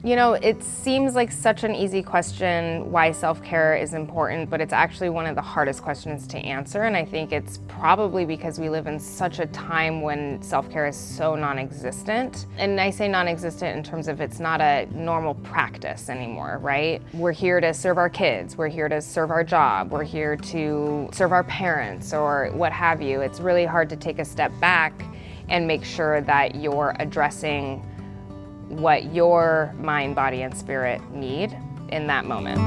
You know, it seems like such an easy question why self-care is important, but it's actually one of the hardest questions to answer, and I think it's probably because we live in such a time when self-care is so non-existent. And I say non-existent in terms of it's not a normal practice anymore, right? We're here to serve our kids, we're here to serve our job, we're here to serve our parents or what have you. It's really hard to take a step back and make sure that you're addressing what your mind, body, and spirit need in that moment.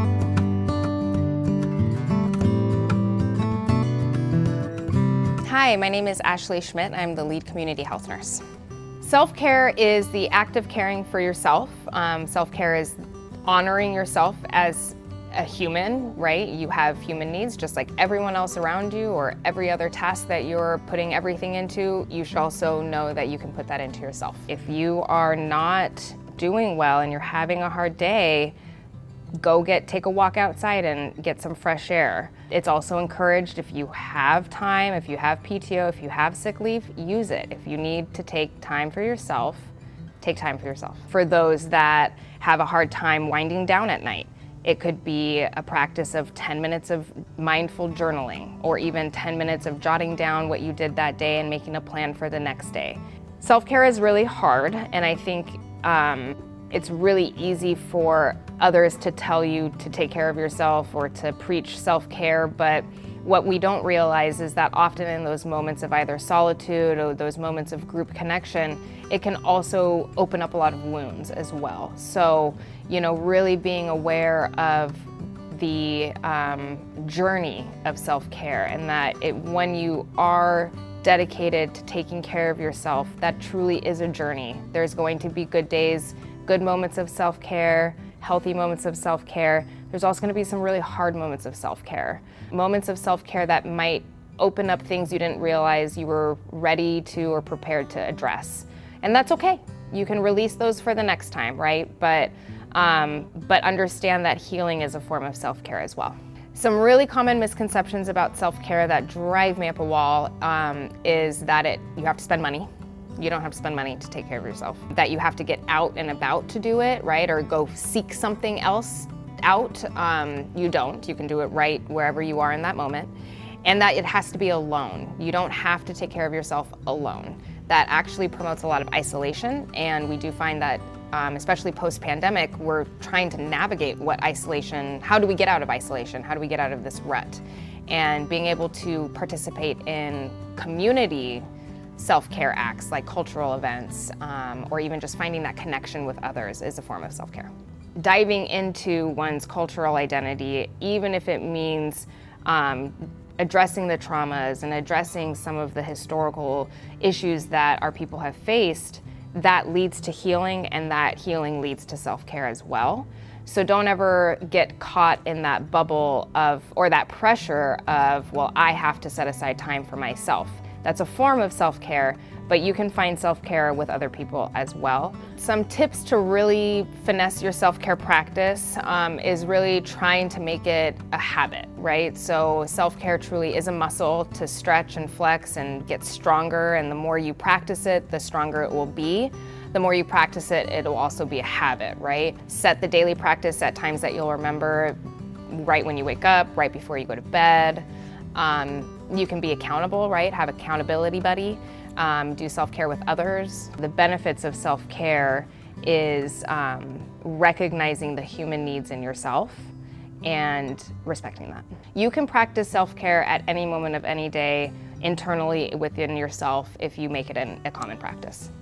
Hi, my name is Ashley Schmidt. I'm the lead community health nurse. Self-care is the act of caring for yourself. Self-care is honoring yourself as a human, right? You have human needs just like everyone else around you, or every other task that you're putting everything into, you should also know that you can put that into yourself. If you are not doing well and you're having a hard day, take a walk outside and get some fresh air. It's also encouraged, if you have time, if you have PTO, if you have sick leave, use it. If you need to take time for yourself, take time for yourself. For those that have a hard time winding down at night, it could be a practice of 10 minutes of mindful journaling, or even 10 minutes of jotting down what you did that day and making a plan for the next day. Self-care is really hard, and I think it's really easy for others to tell you to take care of yourself or to preach self-care, but what we don't realize is that often in those moments of either solitude or those moments of group connection, it can also open up a lot of wounds as well. So, you know, really being aware of the journey of self-care, and that when you are dedicated to taking care of yourself, that truly is a journey. There's going to be good days, good moments of self-care, healthy moments of self-care. There's also going to be some really hard moments of self-care. Moments of self-care that might open up things you didn't realize you were ready to or prepared to address. And that's okay. You can release those for the next time, right? But understand that healing is a form of self-care as well. Some really common misconceptions about self-care that drive me up a wall is that you have to spend money. You don't have to spend money to take care of yourself. That you have to get out and about to do it, right? Or go seek something else out. You don't. You can do it right wherever you are in that moment. And that it has to be alone. You don't have to take care of yourself alone. That actually promotes a lot of isolation, and we do find that especially post-pandemic, we're trying to navigate how do we get out of isolation? How do we get out of this rut? And being able to participate in community self-care acts like cultural events, or even just finding that connection with others, is a form of self-care. Diving into one's cultural identity, even if it means addressing the traumas and addressing some of the historical issues that our people have faced, that leads to healing, and that healing leads to self-care as well. So don't ever get caught in that bubble or that pressure of, well, I have to set aside time for myself. That's a form of self-care, but you can find self-care with other people as well. Some tips to really finesse your self-care practice is really trying to make it a habit, right? So self-care truly is a muscle to stretch and flex and get stronger, and the more you practice it, the stronger it will be. The more you practice it, it'll also be a habit, right? Set the daily practice at times that you'll remember, right when you wake up, right before you go to bed. You can be accountable, right? Have accountability buddy. Do self-care with others. The benefits of self-care is recognizing the human needs in yourself and respecting that. You can practice self-care at any moment of any day internally within yourself if you make it a common practice.